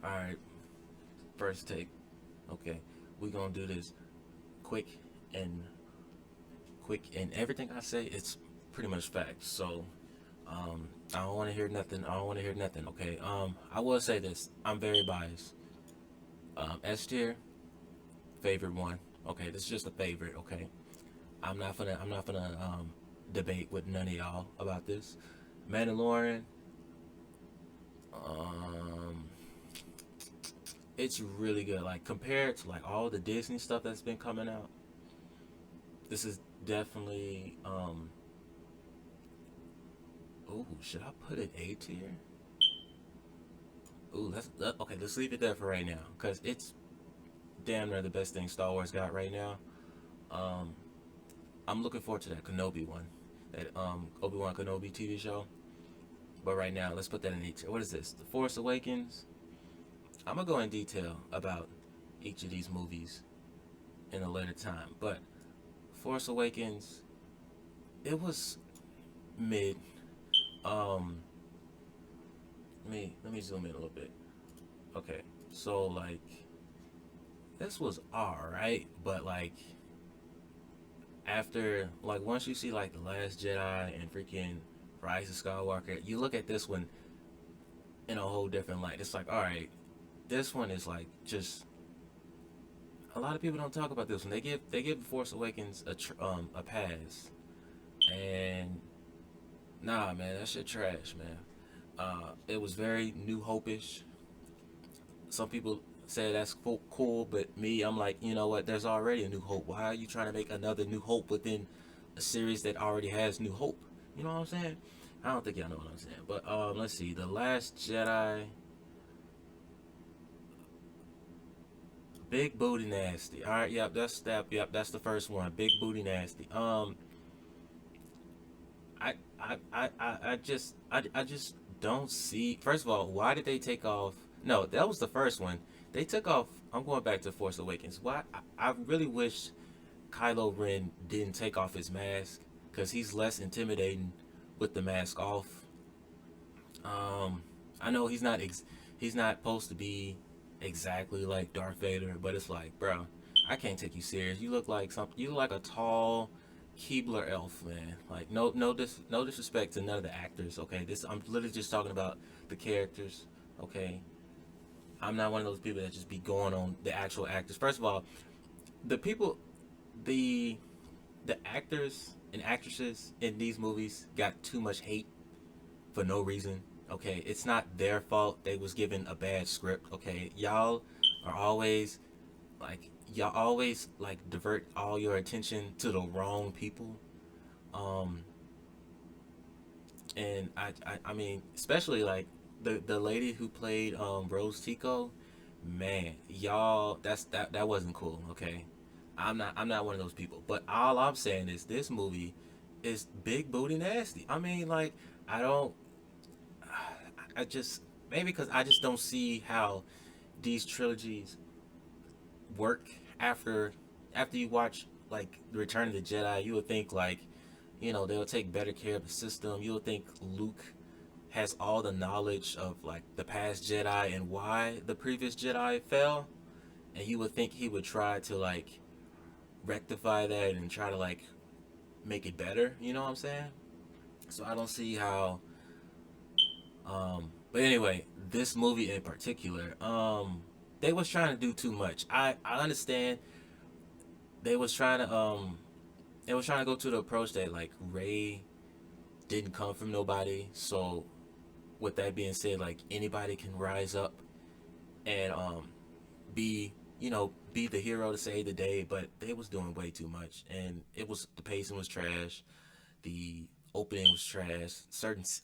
All right, first take. Okay, we gonna do this quick and and everything I say it's pretty much facts. So I don't want to hear nothing. I don't want to hear nothing. Okay. I will say this. I'm very biased. S tier, favorite one. Okay, this is just a favorite. Okay. I'm not gonna debate with none of y'all about this. Mandalorian. Um, it's really good. Like compared to like all the Disney stuff that's been coming out, this is definitely. Ooh, should I put it A tier? Ooh, okay. Let's leave it there for right now, cause it's damn near the best thing Star Wars got right now. Um, I'm looking forward to that Kenobi one, that Obi-Wan Kenobi TV show. But right now, let's put that in each. What is this? The Force Awakens. I'm gonna go in detail about each of these movies in a later time. But Force Awakens, it was mid. Um, let me zoom in a little bit. Okay, so like this was alright, but like after like once you see like the Last Jedi and freaking Rise of Skywalker, you look at this one in a whole different light. It's like, all right, this one is like just a lot of people don't talk about this one. They give Force Awakens a pass, and nah, man, that shit trash, man. It was very New Hope-ish. Some people say that's cool, but me, I'm like, you know what? There's already a New Hope. Why are you trying to make another New Hope within a series that already has New Hope? You know what I'm saying? I don't think y'all know what I'm saying. But let's see. The Last Jedi, Big Booty Nasty. All right, yep, that's that. Yep, that's the first one. Big Booty Nasty. I just don't see. First of all, why did they take off? No, that was the first one. They took off. I'm going back to Force Awakens. Why? I really wish Kylo Ren didn't take off his mask because he's less intimidating with the mask off. Um, I know he's not supposed to be exactly like Darth Vader, but it's like, bro, I can't take you serious. You look like something. You look like a tall Keebler elf, man. Like no disrespect to none of the actors. Okay, this I'm literally just talking about the characters. Okay, I'm not one of those people that just be going on the actual actors. First of all, the people, the the actors and actresses in these movies got too much hate for no reason. Okay, it's not their fault. They was given a bad script. Okay, are always y'all always like divert all your attention to the wrong people. Um, and I mean, especially like the lady who played Rose Tico, man, y'all, that wasn't cool. Okay, I'm not one of those people. But all I'm saying is this movie is big booty nasty. I mean, like I don't, I just maybe because I just don't see how these trilogies work after you watch like the Return of the Jedi. You would think like, they'll take better care of the system. You would think Luke has all the knowledge of like the past Jedi and why the previous Jedi fell, and you would think he would try to like rectify that and try to like make it better. You know what I'm saying? So I don't see how. But anyway, this movie in particular, they was trying to do too much. I understand they was trying to go to the approach that like Ray didn't come from nobody. So with that being said, like anybody can rise up and be be the hero to save the day, but they was doing way too much, and the pacing was trash, the opening was trash.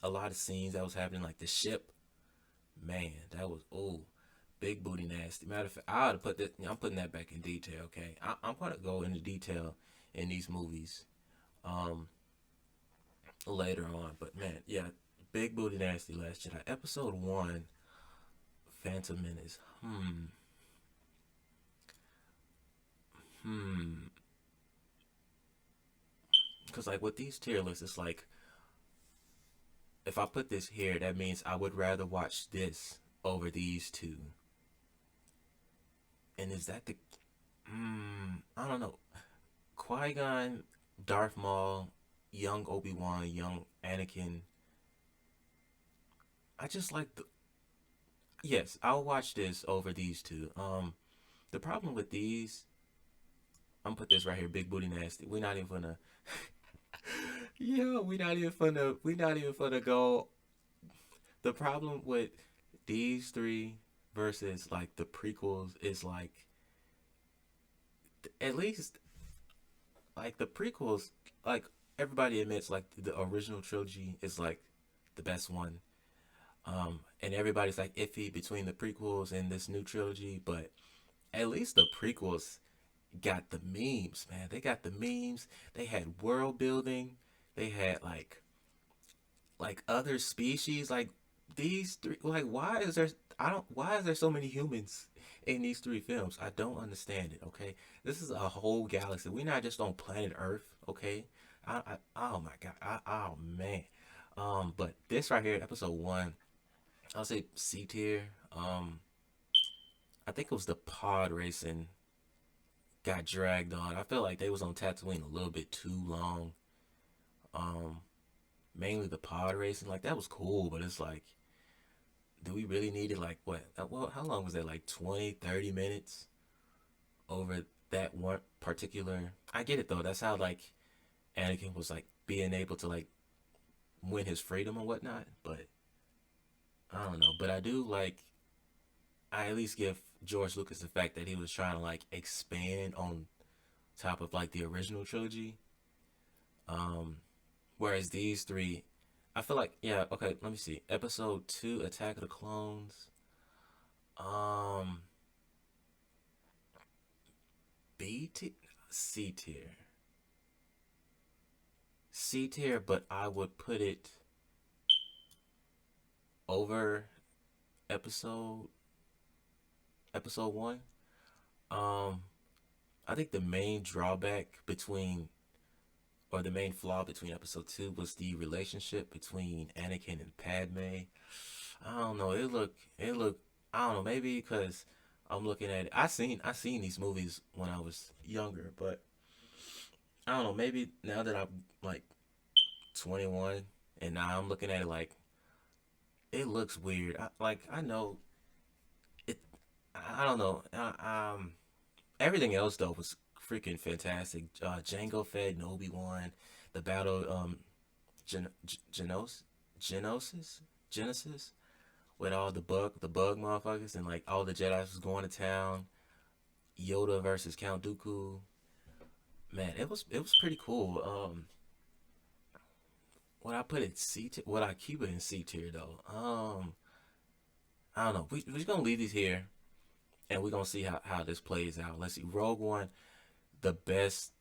A lot of scenes that was happening, like the ship, man, that was big booty nasty. Matter of fact, I ought to put that. I'm putting that back in detail. Okay, I'm gonna go into detail in these movies um later on, but man, yeah, big booty nasty Last Jedi episode one, Phantom Menace. Hmm. Because like with these tier lists, it's like if I put this here, that means I would rather watch this over these two. And is that the I don't know. Qui-Gon, Darth Maul, young Obi-Wan, young Anakin. I just like the yes, I'll watch this over these two. The problem with these, I'm gonna put this right here, big booty nasty. We're not even gonna we not even gonna go. The problem with these three versus like the prequels is like at least like the prequels, like everybody admits like the original trilogy is like the best one. And everybody's like iffy between the prequels and this new trilogy, but at least the prequels got the memes, man. They got the memes. They had world building. They had like other species. Like these three. Like why is there? I don't. Why is there so many humans in these three films? I don't understand it. Okay, this is a whole galaxy. We're not just on planet Earth. Okay. Oh my god. Oh man. But this right here, episode one, I'll say C tier. I think it was the pod racing got dragged on. I feel like they was on Tatooine a little bit too long. Um, Mainly the pod racing, like that was cool, but it's like, do we really need it? Like what? Well, how long was that? Like 20, 30 minutes over that one particular. I get it though. That's how like Anakin was like being able to like win his freedom and whatnot. But I don't know. But I do like. I at least give George Lucas the fact that he was trying to like expand on top of like the original trilogy. Um, Whereas these three, I feel like yeah. Okay, let me see. Episode two, Attack of the Clones. Um, B tier, C tier, C tier, but I would put it over episode episode one. Um, I think the main drawback between or the main flaw between episode two was the relationship between Anakin and Padme. I don't know. It looked. I don't know. Maybe because I'm looking at it. I seen these movies when I was younger, but I don't know. Maybe now that I'm like 21 and now I'm looking at it like it looks weird. I know it. I don't know. Everything else though was freaking fantastic. Jango Fett and Obi Wan, the battle, Genos, Genosis, Genesis, with all the bug motherfuckers, and like all the Jedi was going to town. Yoda versus Count Dooku. Man, it was pretty cool. What I put in C tier, what I keep it in C tier though. I don't know. We're gonna leave these here, and we're gonna see how this plays out. Let's see. Rogue One, the best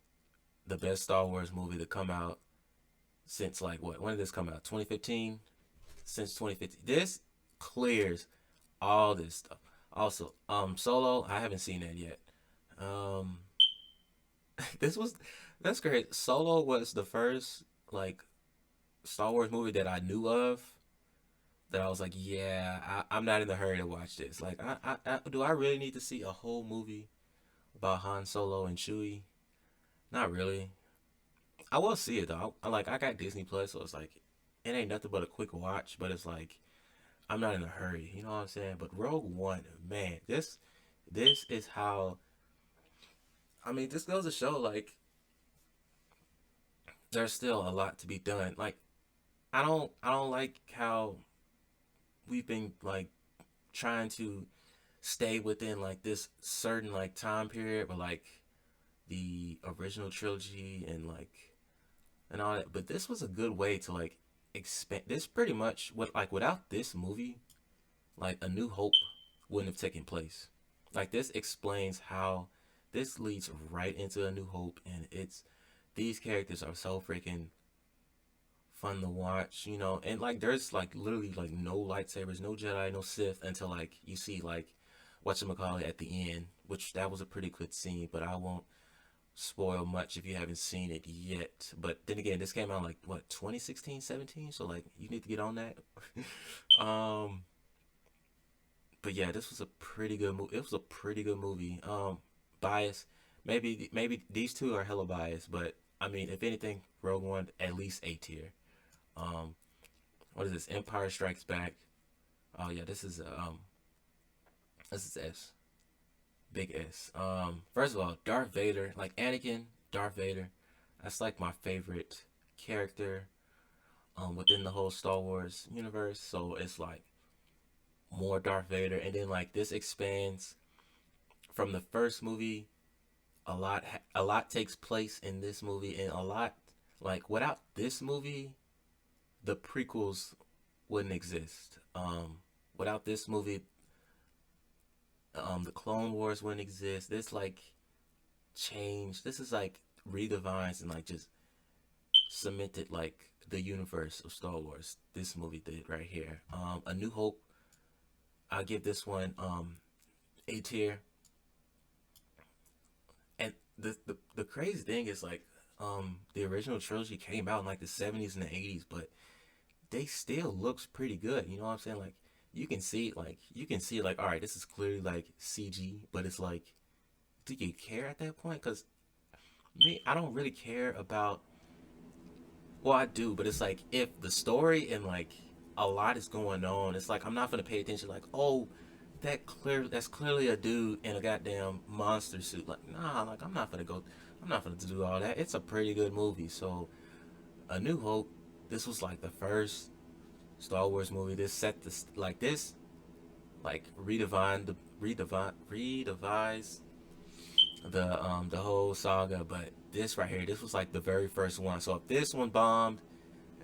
the best Star Wars movie to come out since like what? When did this come out? 2015. Since 2015, this clears all this stuff. Also, Solo, I haven't seen that yet. Um, this was that's great. Solo was the first like Star Wars movie that I knew of that I was like, yeah, I'm not in the hurry to watch this. Like, do I really need to see a whole movie about Han Solo and Chewie? Not really. I will see it though. I got Disney Plus, so it's like it ain't nothing but a quick watch. But it's like I'm not in a hurry. You know what I'm saying? But Rogue One, man, this is how. I mean, this goes to show like there's still a lot to be done. Like I don't like how we've been like trying to stay within like this certain like time period, but like the original trilogy and all that. But this was a good way to like expand. This pretty much what like without this movie, like A New Hope wouldn't have taken place. Like this explains how this leads right into A New Hope, and it's these characters are so freaking fun to watch, and like there's like literally like no lightsabers, no Jedi, no Sith until like you see like whatchamacallit at the end, which that was a pretty good scene, but I won't spoil much if you haven't seen it yet. But then again, this came out like what 2016, 17, so like you need to get on that. um but yeah, this was a pretty good movie. It was a pretty good movie. Bias, maybe these two are hella biased, but I mean, if anything, Rogue One at least A tier. Um, what is this? Empire Strikes Back. Oh yeah, this is S, big S. First of all, Darth Vader, like Anakin, Darth Vader, that's like my favorite character within the whole Star Wars universe. So it's like more Darth Vader, and then like this expands from the first movie. A lot takes place in this movie, and a lot like without this movie, the prequels wouldn't exist. Without this movie, the Clone Wars wouldn't exist. This like change. This is like redefines and like just cemented like the universe of Star Wars. This movie did right here. A New Hope. I'll give this one A tier. And the crazy thing is like the original trilogy came out in like the 70s and the 80s, but they still looks pretty good. You know what I'm saying? Like you can see like all right, this is clearly like CG, but it's like, do you care at that point? Because me, I don't really care about. Well, I do, but it's like if the story and like a lot is going on, it's like I'm not gonna pay attention. Like, oh, that's clearly a dude in a goddamn monster suit. Like, nah, like I'm not gonna do all that. It's a pretty good movie. So, A New Hope. This was like the first Star Wars movie. This set this like this like redevised the whole saga. But this right here, this was like the very first one. So if this one bombed,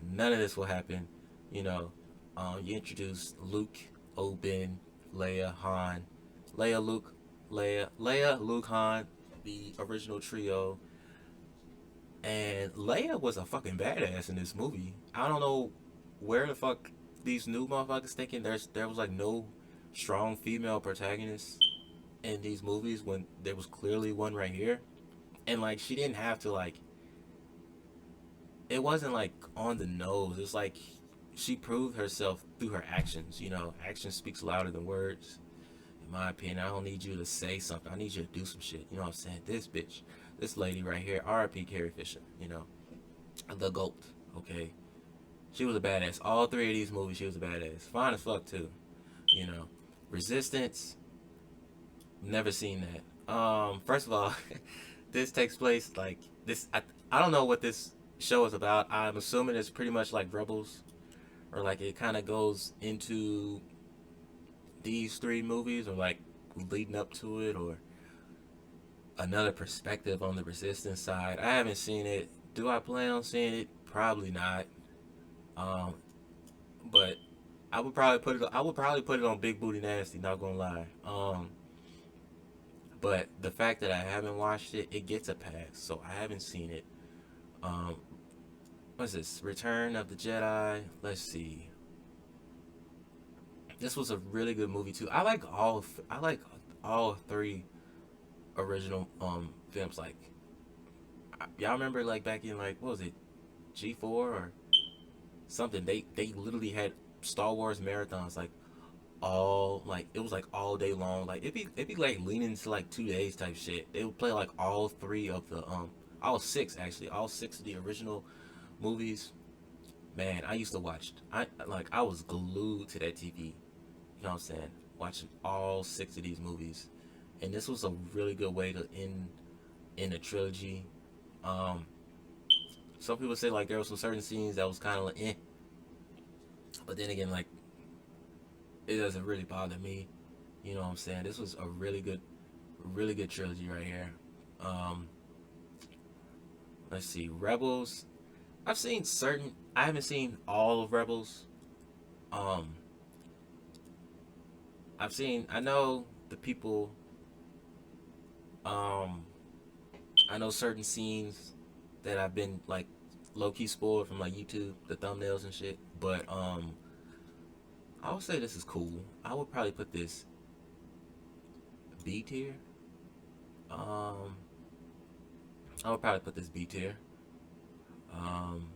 none of this will happen. You know, you introduce Luke, Oben, Leia, Han, Leia, Luke, Leia, Luke, Han, the original trio, and Leia was a fucking badass in this movie. I don't know where the fuck these new motherfuckers thinking there was like no strong female protagonists in these movies when there was clearly one right here, and like she didn't have to like it wasn't like on the nose. It's like she proved herself through her actions. You know, action speaks louder than words. In my opinion, I don't need you to say something. I need you to do some shit. You know what I'm saying? This bitch, this lady right here, R.I.P. Carrie Fisher. You know, the GOAT. Okay, she was a badass. All three of these movies, she was a badass. Fine as fuck too. You know, Resistance. Never seen that. First of all, this takes place like this. I don't know what this show is about. I'm assuming it's pretty much like Rebels, or like it kind of goes into these three movies, or like leading up to it, or another perspective on the Resistance side. I haven't seen it. Do I plan on seeing it? Probably not. Um, but I would probably put it on Big Booty Nasty. Not gonna lie. But the fact that I haven't watched it, it gets a pass. So I haven't seen it. Um, what's this? Return of the Jedi. Let's see. This was a really good movie too. I like all three original films. Like y'all remember like back in like what was it, G4 or something? They literally had Star Wars marathons like all like it was like all day long. Like it'd be like leaning to like 2 days type shit. They would play like all three of the all six actually, all six of the original movies. Man, I used to watch. I was glued to that TV. You know what I'm saying? Watching all six of these movies, and this was a really good way to end a trilogy. Um, some people say like there were some certain scenes that was kind of like eh, but then again like it doesn't really bother me. You know what I'm saying? This was a really good trilogy right here. Um, let's see, Rebels. I've seen certain. I haven't seen all of Rebels. Um, I've seen. I know the people. Um, I know certain scenes that I've been like low key spoiled from like YouTube, the thumbnails and shit. But I would say this is cool. I would probably put this B tier. Um, I would probably put this B tier. Um,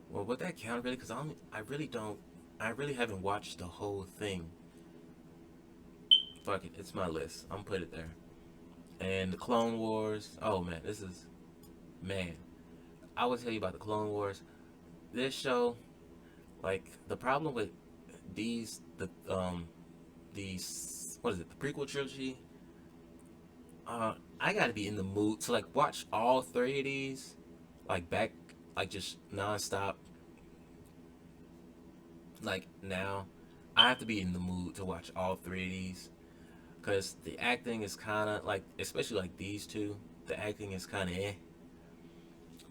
well, would that count really? Because I really don't. I really haven't watched the whole thing. Fuck it, it's my list. I'm gonna put it there. And the Clone Wars. Oh man, this is man. I will tell you about the Clone Wars. This show, like the problem with these what is it? The prequel trilogy. I gotta be in the mood to like watch all three of these, like back, like just nonstop. Like now, I have to be in the mood to watch all three of these because the acting is kind of like, especially like these two, the acting is kind of eh.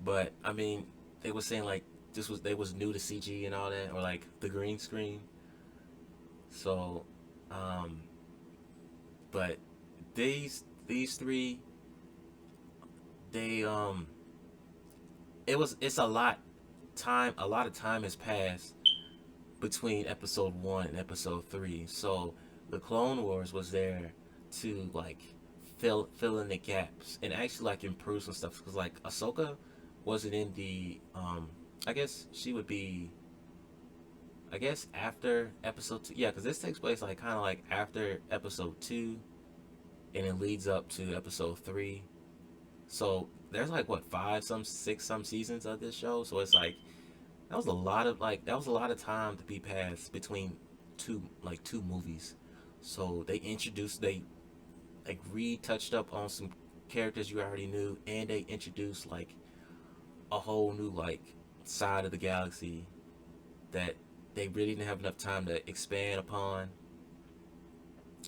But I mean, they were saying like they was new to CG and all that, or like the green screen. So, um, but these three, they it's a lot of time has passed between episode one and episode three. So the Clone Wars was there to like fill in the gaps and actually like improve some stuff because like Ahsoka wasn't in the I guess she would be I guess after episode two. Yeah, because this takes place like kind of like after episode two and it leads up to episode three. So there's like what five some six some seasons of this show. So it's like that was a lot of time to be passed between two movies. So they like retouched up on some characters you already knew, and they introduced like a whole new like side of the galaxy that they really didn't have enough time to expand upon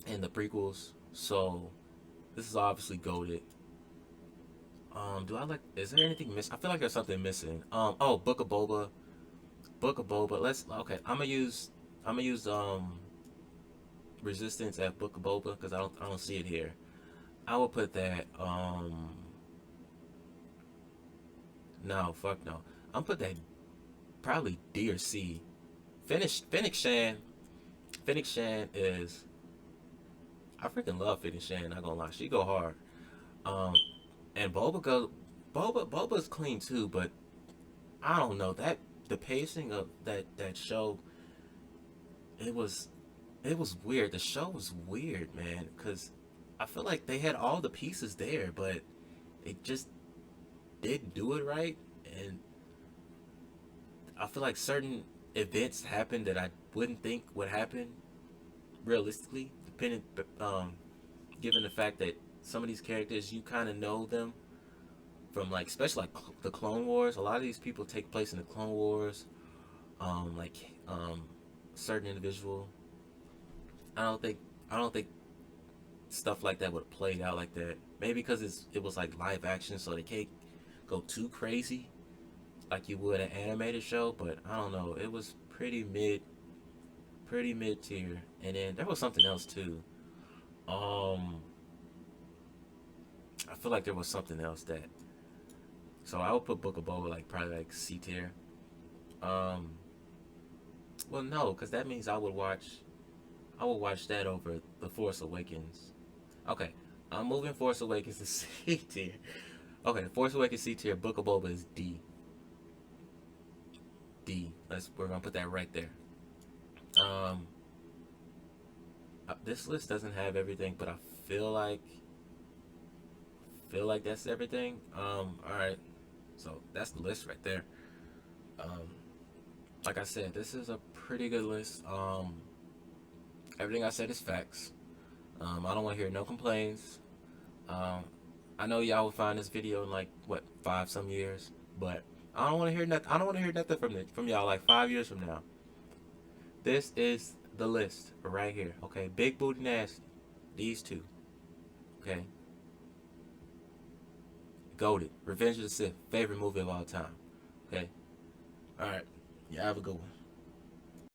in the prequels. So this is obviously goaded. Do I like? Is there anything missing? I feel like there's something missing. Oh, Book of Boba. Book of Boba. Let's okay. I'm gonna use Resistance at Book of Boba because I don't see it here. I will put that no fuck no. I'm put that probably D or C. Fennec Shan. Fennec Shan is I freaking love Fennec Shan. Not gonna lie, she go hard. Um, and Boba's clean too, but I don't know that the pacing of that show it was it was weird. The show was weird, man, because I feel like they had all the pieces there, but they just didn't do it right, and I feel like certain events happened that I wouldn't think would happen realistically, depending, given the fact that some of these characters you kind of know them from like, especially like the Clone Wars. A lot of these people take place in the Clone Wars. Like certain individual. I don't think I don't think stuff like that would have played out like that. Maybe because it was like live action, so they can't go too crazy like you would an animated show. But I don't know. It was pretty mid tier. And then there was something else too. Um, I feel like there was something else that. So I would put Book of Boba like probably like C tier. Um, well no, because that means I would watch that over The Force Awakens. Okay, I'm moving Force Awakens to C tier. Okay, Force Awakens C tier. Book of Boba is D. D. We're gonna put that right there. Um, this list doesn't have everything, but I feel like that's everything. All right, so that's the list right there. Um, like I said, this is a pretty good list. Everything I said is facts. I don't want to hear no complaints. Um, I know y'all will find this video in like what 5 some years, but I don't want to hear nothing. I don't want to hear nothing from y'all like 5 years from now. This is the list right here. Okay, Big Booty Nasty. These two. Okay. Goated. Revenge of the Sith. Favorite movie of all time. Okay. All right. Yeah, have a good one.